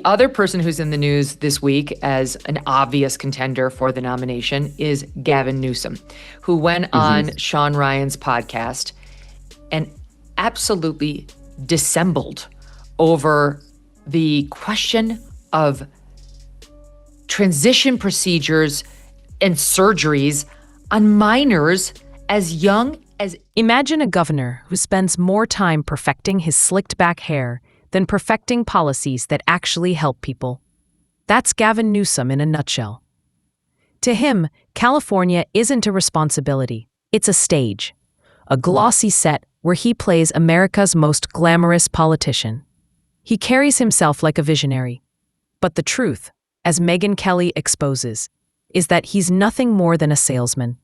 other person who's in the news this week as an obvious contender for the nomination is Gavin Newsom, who went on Sean Ryan's podcast and absolutely dissembled over the question of transition procedures and surgeries on minors as young as... Imagine a governor who spends more time perfecting his slicked back hair than perfecting policies that actually help people. That's Gavin Newsom in a nutshell. To him, California isn't a responsibility, it's a stage, a glossy set where he plays America's most glamorous politician. He carries himself like a visionary. But the truth, as Megyn Kelly exposes, is that he's nothing more than a salesman.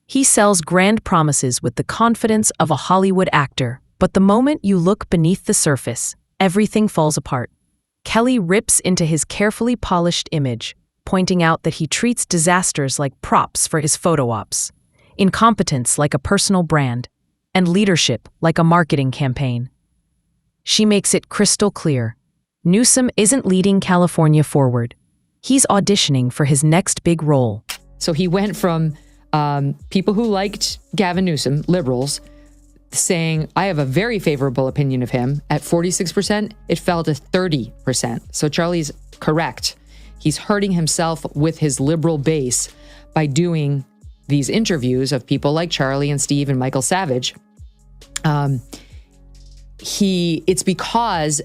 He sells grand promises with the confidence of a Hollywood actor, but the moment you look beneath the surface, everything falls apart. Kelly rips into his carefully polished image, pointing out that he treats disasters like props for his photo ops, incompetence like a personal brand, and leadership like a marketing campaign. She makes it crystal clear. Newsom isn't leading California forward. He's auditioning for his next big role. So he went from people who liked Gavin Newsom, liberals, saying, I have a very favorable opinion of him. At 46%, it fell to 30%. So Charlie's correct. He's hurting himself with his liberal base by doing these interviews of people like Charlie and Steve and Michael Savage. It's because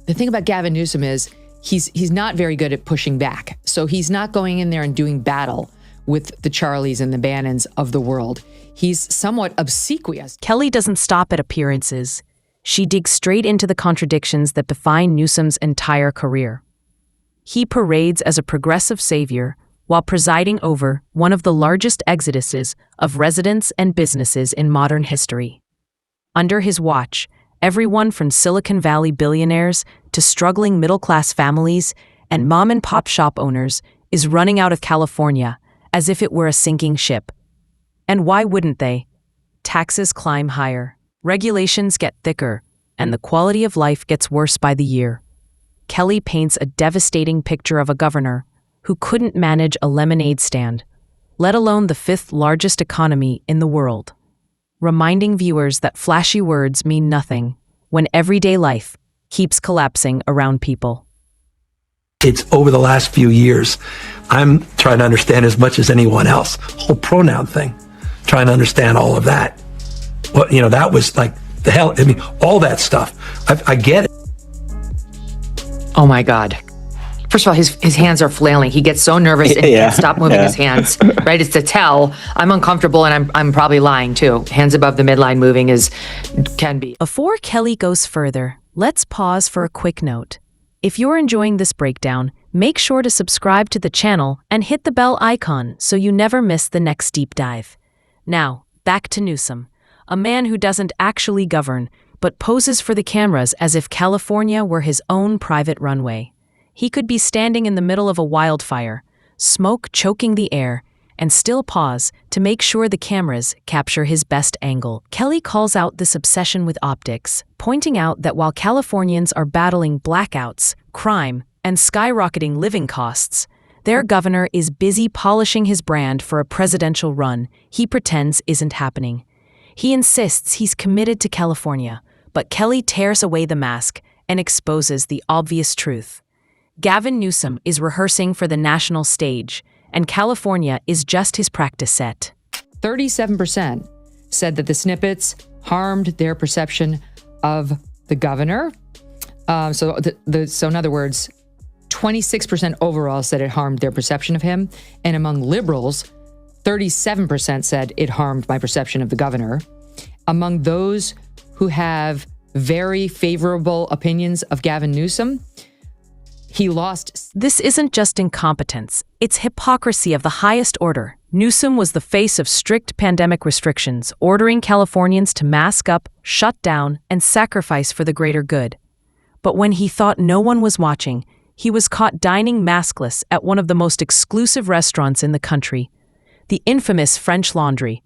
the thing about Gavin Newsom is he's not very good at pushing back. So he's not going in there and doing battle with the Charlies and the Bannons of the world. He's somewhat obsequious. Kelly doesn't stop at appearances. She digs straight into the contradictions that define Newsom's entire career. He parades as a progressive savior while presiding over one of the largest exoduses of residents and businesses in modern history. Under his watch, everyone from Silicon Valley billionaires to struggling middle-class families and mom-and-pop shop owners is running out of California as if it were a sinking ship. And why wouldn't they? Taxes climb higher, regulations get thicker, and the quality of life gets worse by the year. Kelly paints a devastating picture of a governor who couldn't manage a lemonade stand, let alone the fifth largest economy in the world, reminding viewers that flashy words mean nothing when everyday life keeps collapsing around people. It's over the last few years, I'm trying to understand as much as anyone else, whole pronoun thing, trying to understand all of that. Well, that was like the hell. I mean, all that stuff. I get it. Oh my God. First of all, his hands are flailing. He gets so nervous and he can't stop moving his hands, right? It's to tell I'm uncomfortable and I'm probably lying too. Hands above the midline moving can be. Before Kelly goes further, let's pause for a quick note. If you're enjoying this breakdown, make sure to subscribe to the channel and hit the bell icon so you never miss the next deep dive. Now, back to Newsom, a man who doesn't actually govern, but poses for the cameras as if California were his own private runway. He could be standing in the middle of a wildfire, smoke choking the air, and still pause to make sure the cameras capture his best angle. Kelly calls out this obsession with optics, pointing out that while Californians are battling blackouts, crime, and skyrocketing living costs, their governor is busy polishing his brand for a presidential run he pretends isn't happening. He insists he's committed to California, but Kelly tears away the mask and exposes the obvious truth. Gavin Newsom is rehearsing for the national stage, and California is just his practice set. 37% said that the snippets harmed their perception of the governor. So in other words, 26% overall said it harmed their perception of him. And among liberals, 37% said it harmed my perception of the governor. Among those who have very favorable opinions of Gavin Newsom, he lost. This isn't just incompetence, it's hypocrisy of the highest order. Newsom was the face of strict pandemic restrictions, ordering Californians to mask up, shut down, and sacrifice for the greater good. But when he thought no one was watching, he was caught dining maskless at one of the most exclusive restaurants in the country, the infamous French Laundry.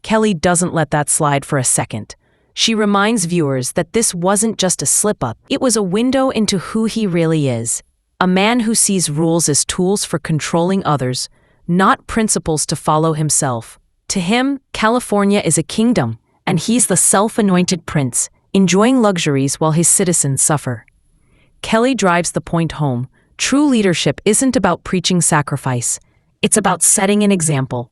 Kelly doesn't let that slide for a second. She reminds viewers that this wasn't just a slip-up, it was a window into who he really is. A man who sees rules as tools for controlling others, not principles to follow himself. To him, California is a kingdom, and he's the self-anointed prince, enjoying luxuries while his citizens suffer. Kelly drives the point home. True leadership isn't about preaching sacrifice. It's about setting an example.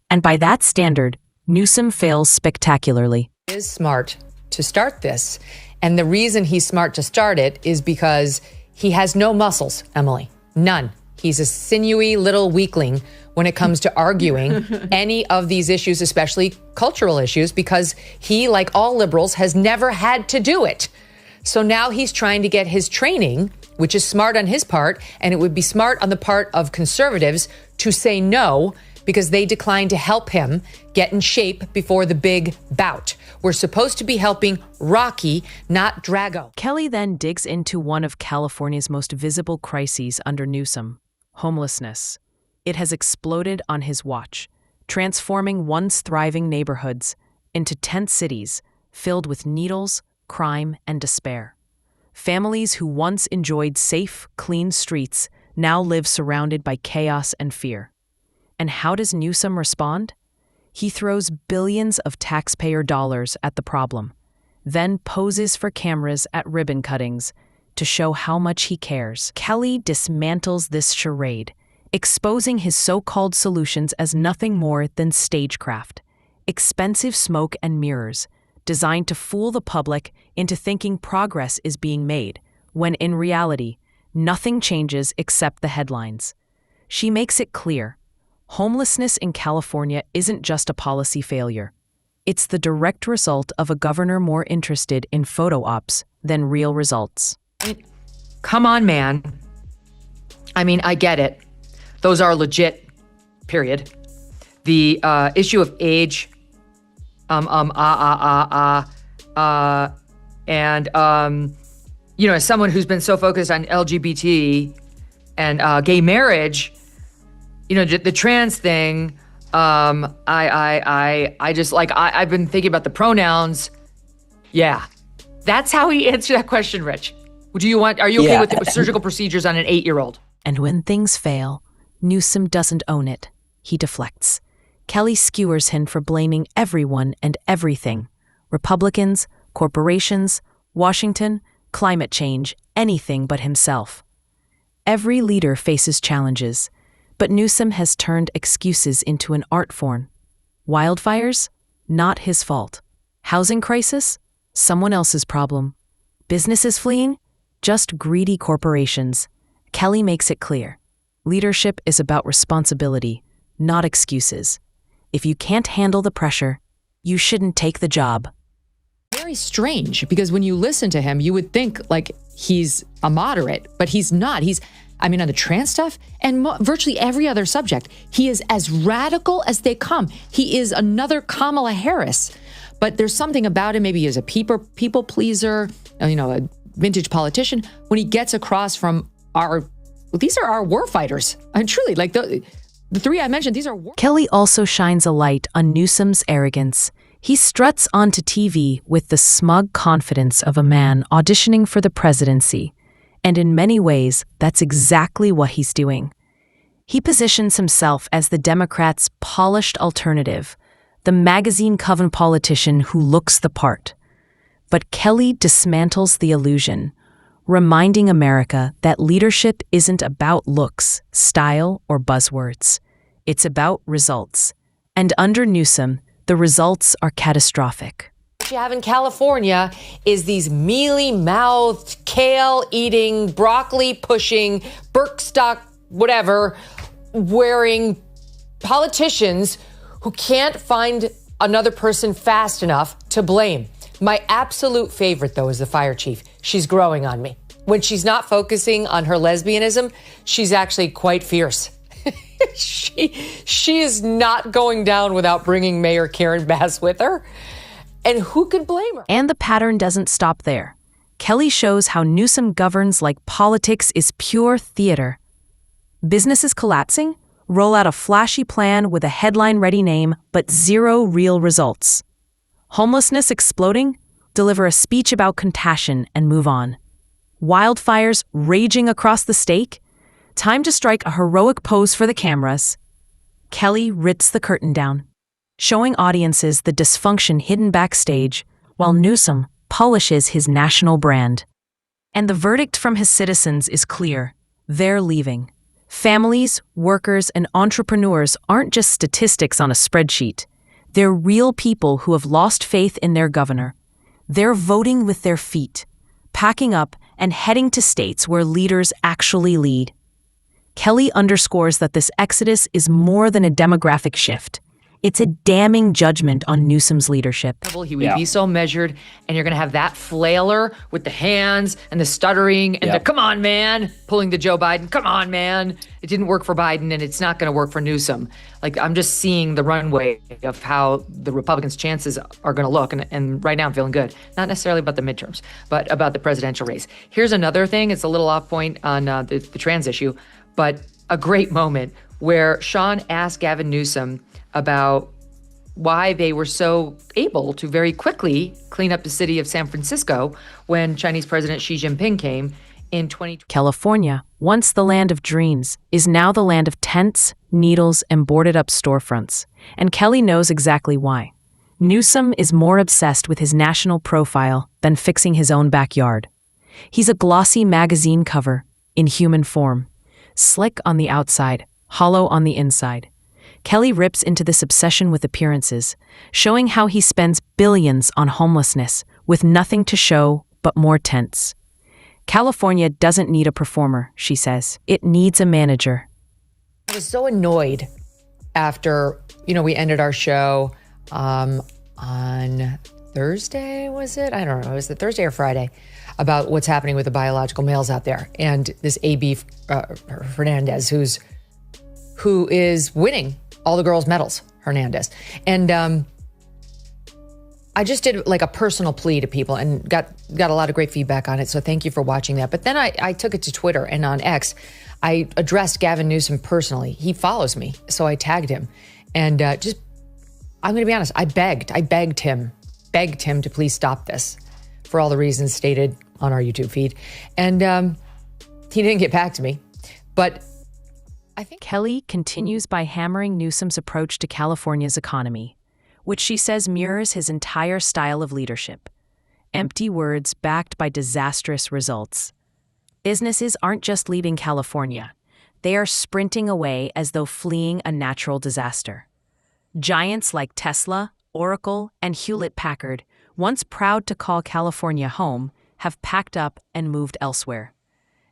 And by that standard, Newsom fails spectacularly. He is smart to start this. And the reason he's smart to start it is because he has no muscles, Emily. None. He's a sinewy little weakling when it comes to arguing any of these issues, especially cultural issues, because he, like all liberals, has never had to do it. So now he's trying to get his training, which is smart on his part, and it would be smart on the part of conservatives to say no, because they declined to help him get in shape before the big bout. We're supposed to be helping Rocky, not Drago. Kelly then digs into one of California's most visible crises under Newsom: homelessness. It has exploded on his watch, transforming once thriving neighborhoods into tent cities filled with needles, crime, and despair. Families who once enjoyed safe, clean streets now live surrounded by chaos and fear. And how does Newsom respond? He throws billions of taxpayer dollars at the problem, then poses for cameras at ribbon cuttings to show how much he cares. Kelly dismantles this charade, exposing his so-called solutions as nothing more than stagecraft, expensive smoke and mirrors, designed to fool the public into thinking progress is being made, when in reality, nothing changes except the headlines. She makes it clear: homelessness in California isn't just a policy failure. It's the direct result of a governor more interested in photo ops than real results. Come on, man. I mean, I get it. Those are legit, period. The issue of age, and as someone who's been so focused on LGBT and gay marriage, the trans thing, I just I've been thinking about the pronouns. Yeah, that's how he answered that question, Rich. Are you okay with the surgical procedures on an 8-year-old? And when things fail, Newsom doesn't own it. He deflects. Kelly skewers him for blaming everyone and everything: Republicans, corporations, Washington, climate change, anything but himself. Every leader faces challenges, but Newsom has turned excuses into an art form. Wildfires? Not his fault. Housing crisis? Someone else's problem. Businesses fleeing? Just greedy corporations. Kelly makes it clear: leadership is about responsibility, not excuses. If you can't handle the pressure, you shouldn't take the job. Very strange, because when you listen to him, you would think he's a moderate, but he's not. On the trans stuff and virtually every other subject, he is as radical as they come. He is another Kamala Harris. But there's something about him, maybe he is a people pleaser, a vintage politician, when he gets across from these are our war fighters. And truly, the three I mentioned, these are war. Kelly also shines a light on Newsom's arrogance. He struts onto TV with the smug confidence of a man auditioning for the presidency. And in many ways, that's exactly what he's doing. He positions himself as the Democrats' polished alternative, the magazine-coven politician who looks the part. But Kelly dismantles the illusion, reminding America that leadership isn't about looks, style, or buzzwords. It's about results. And under Newsom, the results are catastrophic. What you have in California is these mealy-mouthed, kale-eating, broccoli-pushing, Birkenstock, whatever, wearing politicians who can't find another person fast enough to blame. My absolute favorite, though, is the fire chief. She's growing on me. When she's not focusing on her lesbianism, she's actually quite fierce. She is not going down without bringing Mayor Karen Bass with her. And who could blame her? And the pattern doesn't stop there. Kelly shows how Newsom governs like politics is pure theater. Businesses collapsing? Roll out a flashy plan with a headline-ready name, but zero real results. Homelessness exploding? deliver a speech about compassion, and move on. Wildfires raging across the state? Time to strike a heroic pose for the cameras. Kelly rips the curtain down, showing audiences the dysfunction hidden backstage, while Newsom polishes his national brand. And the verdict from his citizens is clear. They're leaving. Families, workers, and entrepreneurs aren't just statistics on a spreadsheet. They're real people who have lost faith in their governor. They're voting with their feet, packing up and heading to states where leaders actually lead. Kelly underscores that this exodus is more than a demographic shift. It's a damning judgment on Newsom's leadership. He would be so measured, and you're going to have that flailer with the hands and the stuttering and the come on, man, pulling to Joe Biden. Come on, man. It didn't work for Biden, and it's not going to work for Newsom. Like, I'm just seeing the runway of how the Republicans' chances are going to look. And right now I'm feeling good. Not necessarily about the midterms, but about the presidential race. Here's another thing. It's a little off point on the trans issue, but a great moment where Sean asked Gavin Newsom about why they were so able to very quickly clean up the city of San Francisco when Chinese President Xi Jinping came in 2020. California, once the land of dreams, is now the land of tents, needles, and boarded-up storefronts. And Kelly knows exactly why. Newsom is more obsessed with his national profile than fixing his own backyard. He's a glossy magazine cover in human form, slick on the outside, hollow on the inside. Kelly rips into this obsession with appearances, showing how he spends billions on homelessness with nothing to show but more tents. California doesn't need a performer, she says. It needs a manager. I was so annoyed after, we ended our show on Thursday, was it? I don't know. Was it Thursday or Friday? About what's happening with the biological males out there. And this A.B. Hernandez, who is winning all the girls' medals, Hernandez. And I just did like a personal plea to people and got a lot of great feedback on it. So thank you for watching that. But then I took it to Twitter, and on X, I addressed Gavin Newsom personally. He follows me, so I tagged him. And I'm going to be honest, I begged him to please stop this for all the reasons stated on our YouTube feed. And he didn't get back to me. But I think Kelly continues by hammering Newsom's approach to California's economy, which she says mirrors his entire style of leadership. Empty words backed by disastrous results. Businesses aren't just leaving California. They are sprinting away as though fleeing a natural disaster. Giants like Tesla, Oracle, and Hewlett-Packard, once proud to call California home, have packed up and moved elsewhere.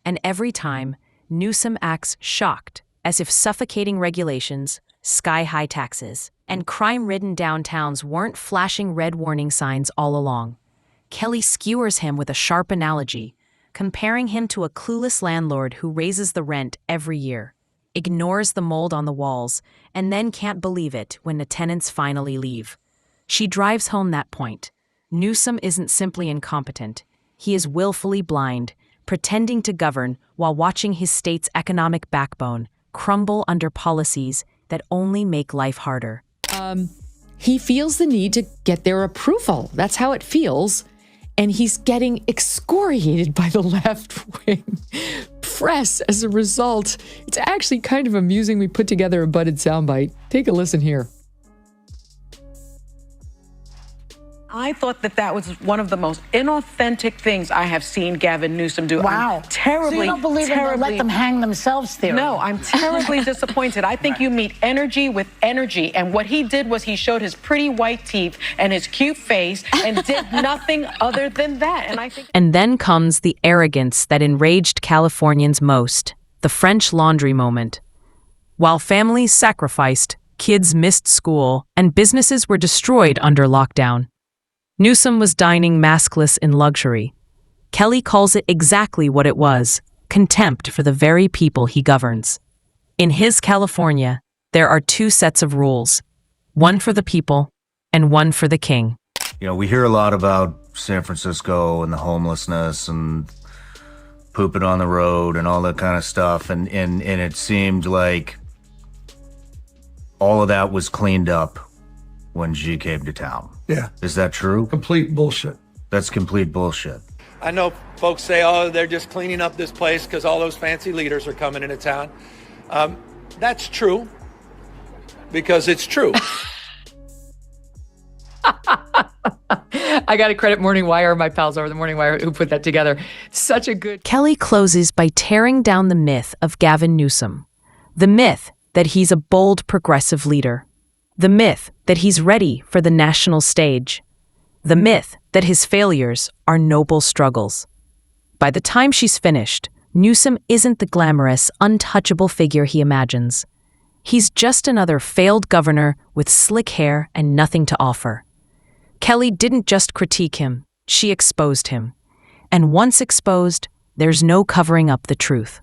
And every time, Newsom acts shocked, as if suffocating regulations, sky-high taxes, and crime-ridden downtowns weren't flashing red warning signs all along. Kelly skewers him with a sharp analogy, comparing him to a clueless landlord who raises the rent every year, ignores the mold on the walls, and then can't believe it when the tenants finally leave. She drives home that point. Newsom isn't simply incompetent. He is willfully blind, pretending to govern while watching his state's economic backbone crumble under policies that only make life harder. He feels the need to get their approval. That's how it feels. And he's getting excoriated by the left-wing press as a result. It's actually kind of amusing. We put together a budded soundbite. Take a listen here. I thought that was one of the most inauthentic things I have seen Gavin Newsom do. Wow. I'm terribly, so you don't believe in the let them hang themselves theory? No, I'm terribly disappointed. I think you meet energy with energy. And what he did was he showed his pretty white teeth and his cute face and did nothing other than that. And then comes the arrogance that enraged Californians most, the French Laundry moment. While families sacrificed, kids missed school, and businesses were destroyed under lockdown, Newsom was dining maskless in luxury. Kelly calls it exactly what it was, contempt for the very people he governs. In his California, there are two sets of rules, one for the people and one for the king. We hear a lot about San Francisco and the homelessness and pooping on the road and all that kind of stuff, and it seemed like all of that was cleaned up when Xi came to town. Yeah. Is that true? Complete bullshit. That's complete bullshit. I know folks say, oh, they're just cleaning up this place because all those fancy leaders are coming into town. That's true, because it's true. I got to credit Morning Wire, my pals over the Morning Wire who put that together. Such a good... Kelly closes by tearing down the myth of Gavin Newsom. The myth that he's a bold progressive leader. The myth that he's ready for the national stage. The myth that his failures are noble struggles. By the time she's finished, Newsom isn't the glamorous, untouchable figure he imagines. He's just another failed governor with slick hair and nothing to offer. Kelly didn't just critique him, she exposed him. And once exposed, there's no covering up the truth.